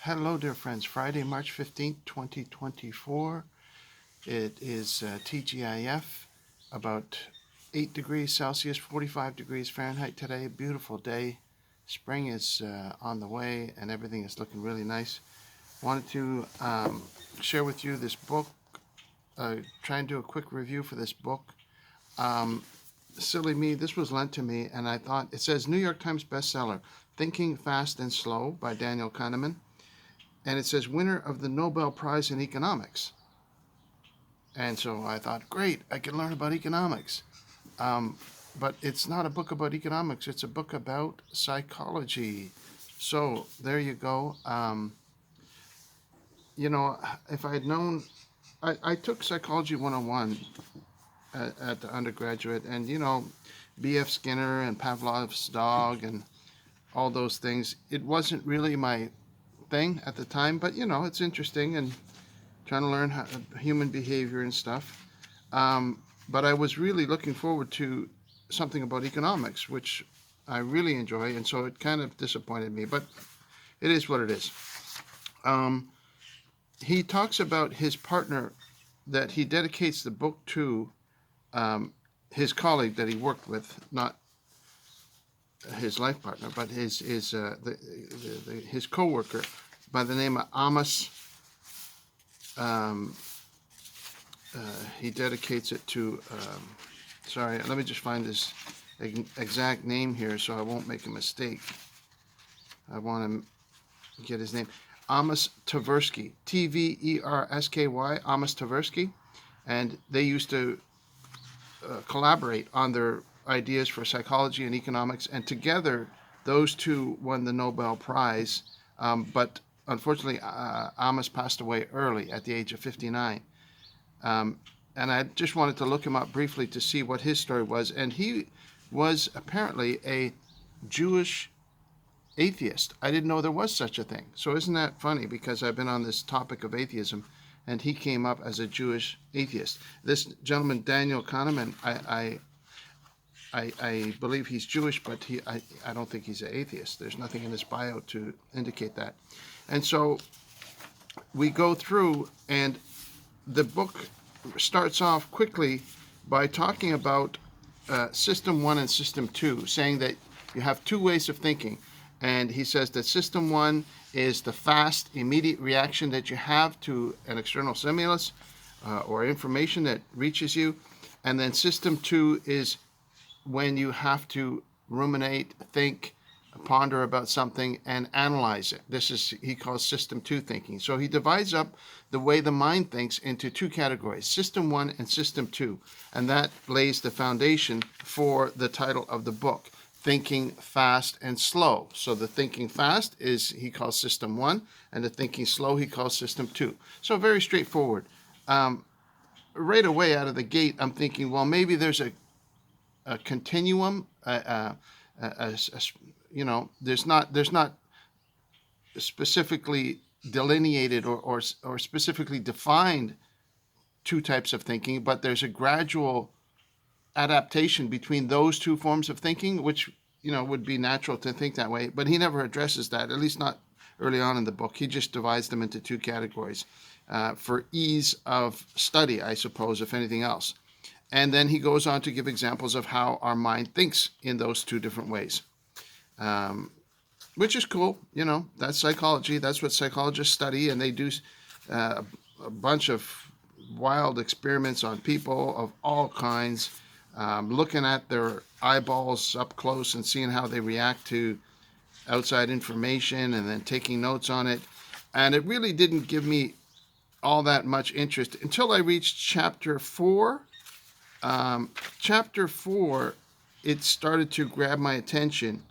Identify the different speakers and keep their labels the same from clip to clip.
Speaker 1: Hello, dear friends. Friday, March 15th, 2024. It is TGIF, about 8 degrees Celsius, 45 degrees Fahrenheit today. Beautiful day. Spring is on the way and everything is looking really nice. Wanted to share with you this book, try and do a quick review for this book. Silly me, this was lent to me, and I thought, it says New York Times bestseller, Thinking Fast and Slow by Daniel Kahneman. And it says winner of the Nobel Prize in Economics. And so I thought, great, I can learn about economics. But it's not a book about economics, it's a book about psychology. So there you go. If I had known, I took Psychology 101 at the undergraduate, and B.F. Skinner and Pavlov's dog and all those things. It wasn't really my thing at the time, but it's interesting and trying to learn human behavior and stuff. But I was really looking forward to something about economics, which I really enjoy, and so it kind of disappointed me, but it is what it is. He talks about his partner that he dedicates the book to, his colleague that he worked with, not his life partner, but his co-worker by the name of Amos. He dedicates it to, sorry, let me just find his exact name here so I won't make a mistake. I want to get his name. Amos Tversky, Tversky, Amos Tversky, and they used to collaborate on their ideas for psychology and economics, and together those two won the Nobel Prize, but unfortunately Amos passed away early at the age of 59, and I just wanted to look him up briefly to see what his story was, and he was apparently a Jewish atheist. I didn't know there was such a thing. So isn't that funny, because I've been on this topic of atheism, and he came up as a Jewish atheist. This gentleman, Daniel Kahneman, I believe he's Jewish, but I don't think he's an atheist. There's nothing in his bio to indicate that. And so we go through, and the book starts off quickly by talking about System 1 and System 2, saying that you have two ways of thinking. And he says that System 1 is the fast, immediate reaction that you have to an external stimulus or information that reaches you. And then System 2 is when you have to ruminate, think, ponder about something, and analyze it. This is, he calls System 2 thinking. So he divides up the way the mind thinks into two categories, System 1 and System 2. And that lays the foundation for the title of the book, Thinking Fast and Slow. So the thinking fast is, he calls System 1, and the thinking slow he calls System 2. So very straightforward. Right away out of the gate, I'm thinking, well, maybe there's a continuum. There's not specifically delineated or specifically defined two types of thinking, but there's a gradual adaptation between those two forms of thinking, which would be natural to think that way, but he never addresses that, at least not early on in the book. He just divides them into two categories for ease of study, I suppose, if anything else. And then he goes on to give examples of how our mind thinks in those two different ways, which is cool. That's psychology. That's what psychologists study, and they do a bunch of wild experiments on people of all kinds, looking at their eyeballs up close and seeing how they react to outside information and then taking notes on it. And it really didn't give me all that much interest until I reached chapter 4. Chapter 4, it started to grab my attention.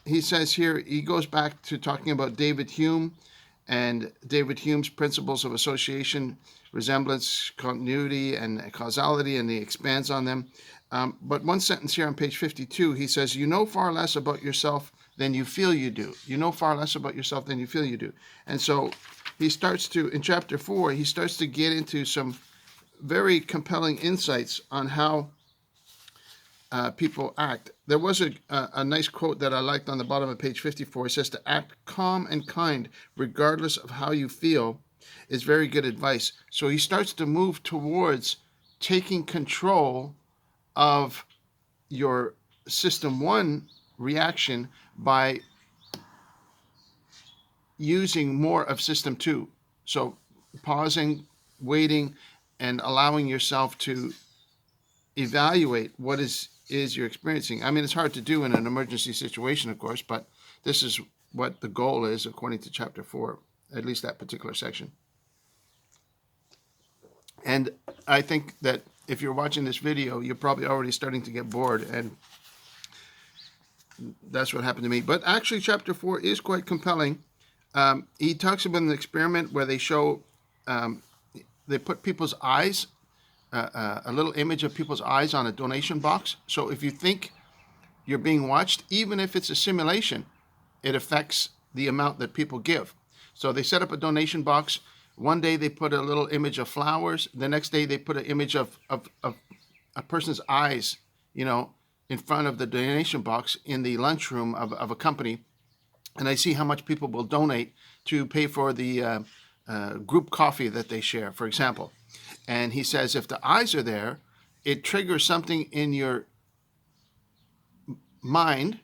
Speaker 1: He says here, he goes back to talking about David Hume and David Hume's principles of association, resemblance, continuity, and causality, and he expands on them. But one sentence here on page 52, he says, you know far less about yourself than you feel you do. You know far less about yourself than you feel you do. And so he starts to, in chapter 4, he starts to get into some very compelling insights on how people act. There was a nice quote that I liked on the bottom of page 54. It says, to act calm and kind regardless of how you feel is very good advice. So he starts to move towards taking control of your system 1 reaction by using more of system 2. So pausing, waiting, and allowing yourself to evaluate what is you're experiencing. I mean, it's hard to do in an emergency situation, of course, but this is what the goal is according to chapter 4, at least that particular section. And I think that if you're watching this video, you're probably already starting to get bored, and that's what happened to me. But actually, chapter 4 is quite compelling. He talks about an experiment where they show, they put people's eyes, a little image of people's eyes on a donation box. So if you think you're being watched, even if it's a simulation, it affects the amount that people give. So they set up a donation box. One day they put a little image of flowers. The next day they put an image of a person's eyes, in front of the donation box in the lunchroom of a company. And I see how much people will donate to pay for the group coffee that they share, for example. And he says if the eyes are there, it triggers something in your mind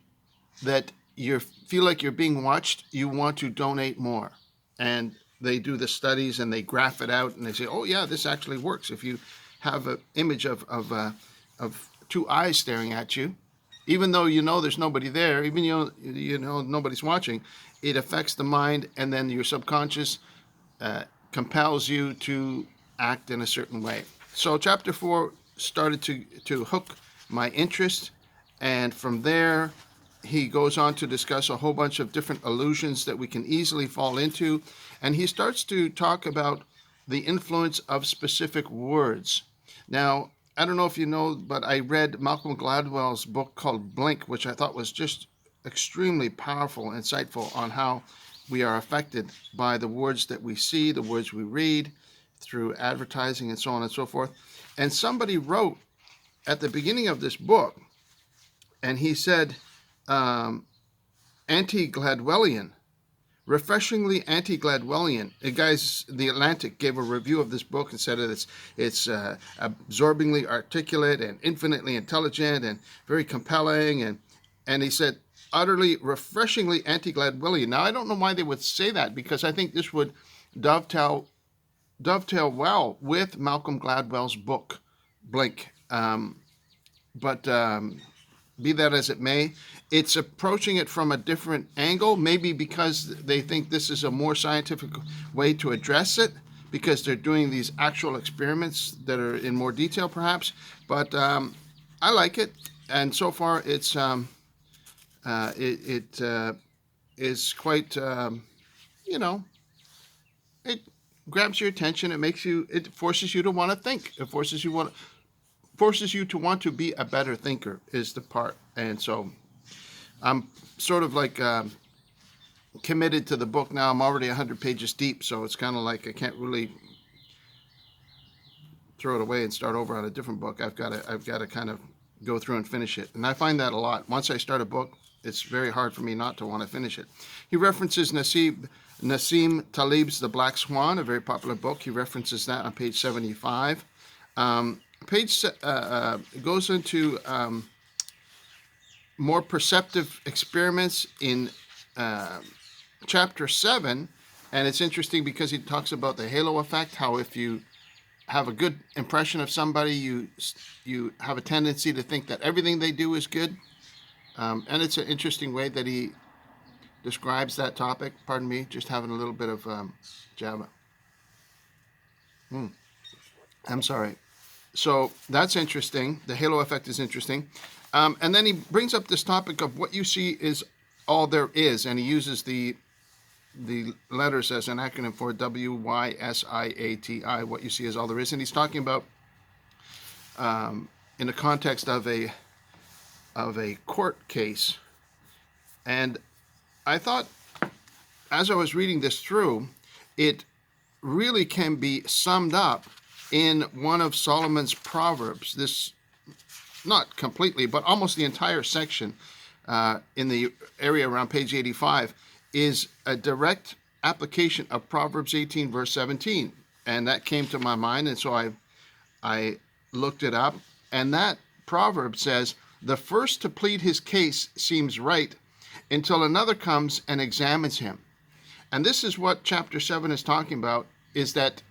Speaker 1: that you feel like you're being watched. You want to donate more. And they do the studies and they graph it out and they say, oh yeah, this actually works. If you have an image of 2 eyes staring at you, even though there's nobody there, even nobody's watching, it affects the mind, and then your subconscious compels you to act in a certain way. So chapter 4 started to hook my interest, and from there he goes on to discuss a whole bunch of different illusions that we can easily fall into, and he starts to talk about the influence of specific words. Now, I don't know if you know, but I read Malcolm Gladwell's book called Blink, which I thought was just extremely powerful, insightful on how we are affected by the words that we see, the words we read, through advertising and so on and so forth. And somebody wrote at the beginning of this book, and he said, anti-Gladwellian, refreshingly anti-Gladwellian. The Atlantic gave a review of this book and said that it's absorbingly articulate and infinitely intelligent and very compelling. And he said, utterly refreshingly anti-Gladwellian. Now, I don't know why they would say that, because I think this would dovetail well with Malcolm Gladwell's book, Blink. But be that as it may, it's approaching it from a different angle, maybe because they think this is a more scientific way to address it, because they're doing these actual experiments that are in more detail, perhaps. But I like it, and so far it's it is quite it grabs your attention. It forces you to want to think. It forces you to want to be a better thinker is the part. And so I'm sort of like committed to the book now. I'm already 100 pages deep, so it's kind of like I can't really throw it away and start over on a different book. I've got to kind of go through and finish it. And I find that a lot. Once I start a book, it's very hard for me not to want to finish it. He references Nassim Taleb's The Black Swan, a very popular book. He references that on page 75. Goes into more perceptive experiments in chapter 7, and it's interesting because he talks about the halo effect, how if you have a good impression of somebody, you have a tendency to think that everything they do is good, and it's an interesting way that he describes that topic. Pardon me, just having a little bit of Java. I'm sorry. So that's interesting. The halo effect is interesting. And then he brings up this topic of what you see is all there is, and he uses the letters as an acronym for WYSIATI. What you see is all there is, and he's talking about in the context of a court case. And I thought, as I was reading this through, it really can be summed up in one of Solomon's Proverbs. This not completely, but almost the entire section in the area around page 85 is a direct application of Proverbs 18, verse 17. And that came to my mind, and so I looked it up. And that proverb says, the first to plead his case seems right until another comes and examines him. And this is what chapter 7 is talking about, is that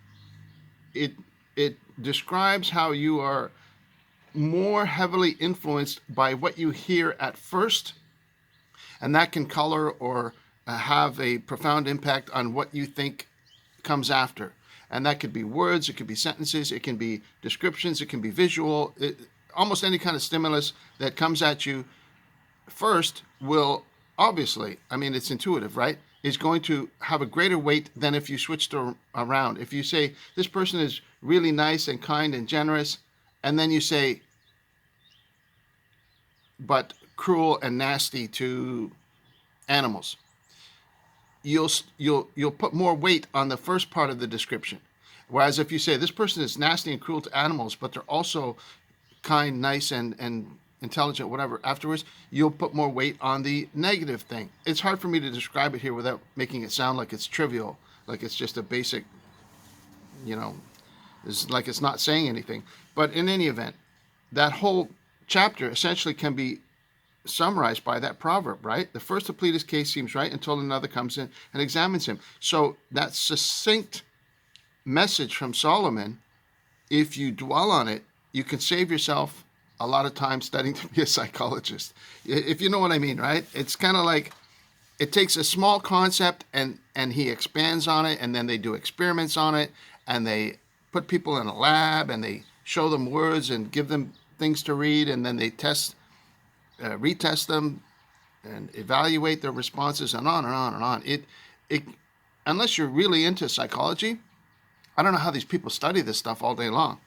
Speaker 1: it describes how you are more heavily influenced by what you hear at first, and that can color or have a profound impact on what you think comes after. And that could be words, it could be sentences, it can be descriptions, it can be visual. Almost any kind of stimulus that comes at you first will obviously, I mean, it's intuitive, right? Is going to have a greater weight than if you switched around. If you say, this person is really nice and kind and generous, and then you say, but cruel and nasty to animals, you'll put more weight on the first part of the description. Whereas if you say, this person is nasty and cruel to animals, but they're also kind, nice, and intelligent, whatever, afterwards, you'll put more weight on the negative thing. It's hard for me to describe it here without making it sound like it's trivial, like it's just a basic, it's like it's not saying anything. But in any event, that whole chapter essentially can be summarized by that proverb, right? The first to plead his case seems right until another comes in and examines him. So that succinct message from Solomon, if you dwell on it, you can save yourself a lot of time studying to be a psychologist, if you know what I mean, right? It's kind of like it takes a small concept and he expands on it, and then they do experiments on it, and they put people in a lab and they show them words and give them things to read, and then they retest them and evaluate their responses, and on and on and on. It unless you're really into psychology, I don't know how these people study this stuff all day long.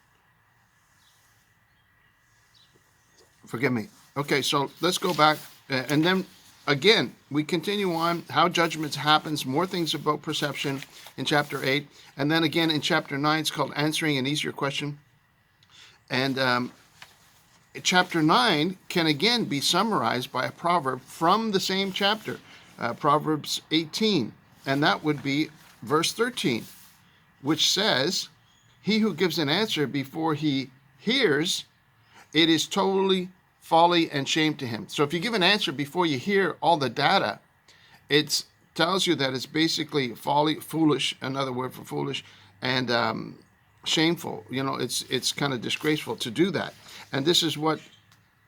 Speaker 1: Forgive me. Okay, so let's go back, and then again, we continue on how judgment happens, more things about perception in chapter 8, and then again in chapter 9, it's called answering an easier question. And chapter 9 can again be summarized by a proverb from the same chapter, Proverbs 18, and that would be verse 13, which says, he who gives an answer before he hears, it is totally folly and shame to him. So if you give an answer before you hear all the data, it tells you that it's basically folly, foolish, another word for foolish, and shameful. It's kind of disgraceful to do that. And this is what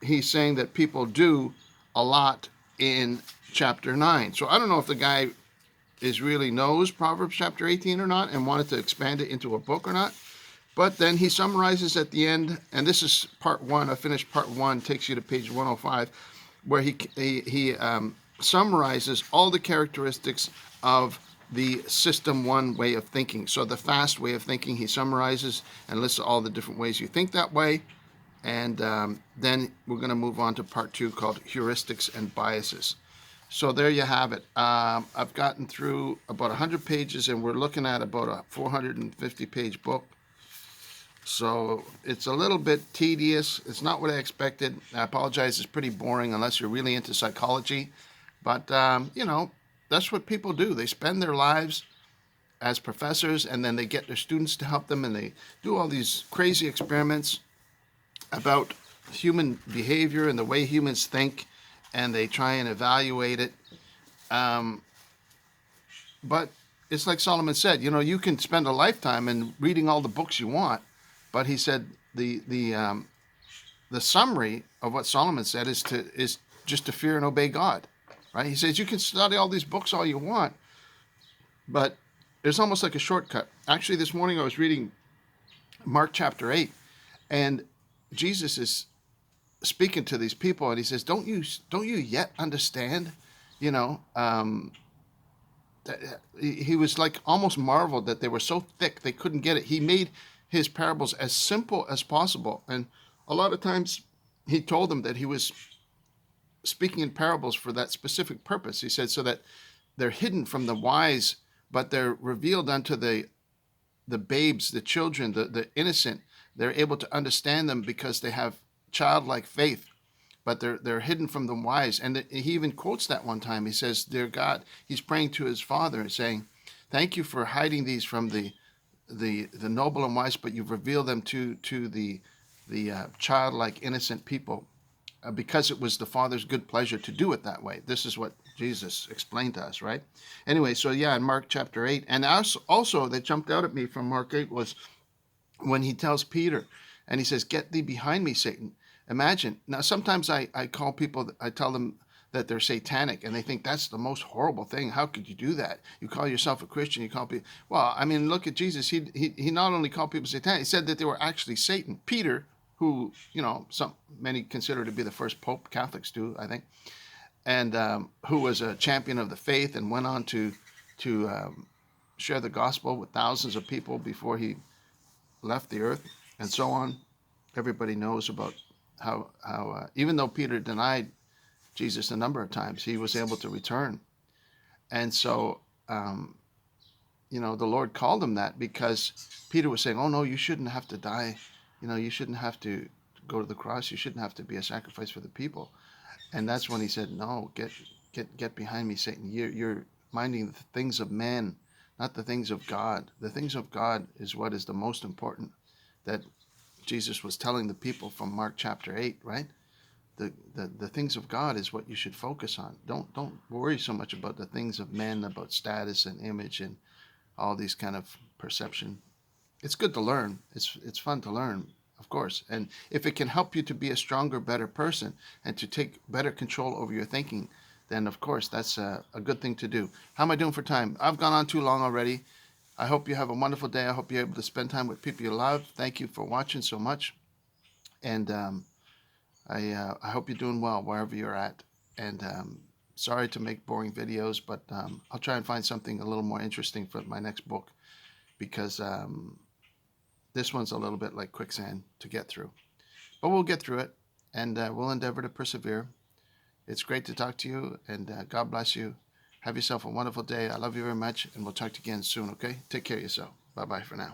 Speaker 1: he's saying that people do a lot in chapter 9. So I don't know if the guy really knows Proverbs chapter 18 or not and wanted to expand it into a book or not. But then he summarizes at the end, and this is part 1. I finished part 1, takes you to page 105, where he summarizes all the characteristics of the system 1 way of thinking. So the fast way of thinking, he summarizes and lists all the different ways you think that way. And then we're going to move on to part 2 called heuristics and biases. So there you have it. I've gotten through about 100 pages, and we're looking at about a 450-page book. So it's a little bit tedious. It's not what I expected. I apologize. It's pretty boring unless you're really into psychology. But, that's what people do. They spend their lives as professors, and then they get their students to help them, and they do all these crazy experiments about human behavior and the way humans think, and they try and evaluate it. But it's like Solomon said, you can spend a lifetime in reading all the books you want. But he said the summary of what Solomon said is just to fear and obey God, right? He says you can study all these books all you want, but it's almost like a shortcut. Actually, this morning I was reading Mark chapter 8, and Jesus is speaking to these people, and he says, "Don't you yet understand?" He was like almost marveled that they were so thick they couldn't get it. He made his parables as simple as possible. And a lot of times he told them that he was speaking in parables for that specific purpose. He said, so that they're hidden from the wise, but they're revealed unto the babes, the children, the innocent. They're able to understand them because they have childlike faith, but they're hidden from the wise. And he even quotes that one time. He says, "Dear God," he's praying to his Father, saying, "Thank you for hiding these from the noble and wise, but you've revealed them to the childlike, innocent people, because it was the Father's good pleasure to do it that way." This is what Jesus explained to us, right? Anyway, so yeah, in Mark chapter 8, and also that jumped out at me from Mark 8 was when he tells Peter, and he says, "Get thee behind me, Satan." Imagine. Now, sometimes I call people, I tell them that they're satanic, and they think that's the most horrible thing. How could you do that? You call yourself a Christian, you call people. Well, I mean, look at Jesus. He not only called people satanic, he said that they were actually Satan. Peter, who, many consider to be the first pope, Catholics do, I think, and who was a champion of the faith and went on to share the gospel with thousands of people before he left the earth, and so on. Everybody knows about how even though Peter denied Jesus a number of times, he was able to return. And so, the Lord called him that because Peter was saying, "Oh no, you shouldn't have to die. You shouldn't have to go to the cross. You shouldn't have to be a sacrifice for the people." And that's when he said, "No, get behind me, Satan. You're minding the things of man, not the things of God. The things of God is what is the most important." That Jesus was telling the people from Mark chapter 8, right? The things of God is what you should focus on. Don't worry so much about the things of men, about status and image and all these kind of perception. It's good to learn. It's fun to learn, of course. And if it can help you to be a stronger, better person and to take better control over your thinking, then of course that's a good thing to do. How am I doing for time? I've gone on too long already. I hope you have a wonderful day. I hope you're able to spend time with people you love. Thank you for watching so much. And I hope you're doing well wherever you're at. And sorry to make boring videos, but I'll try and find something a little more interesting for my next book, because this one's a little bit like quicksand to get through. But we'll get through it, and we'll endeavor to persevere. It's great to talk to you, and God bless you. Have yourself a wonderful day. I love you very much, and we'll talk to you again soon, okay? Take care of yourself. Bye-bye for now.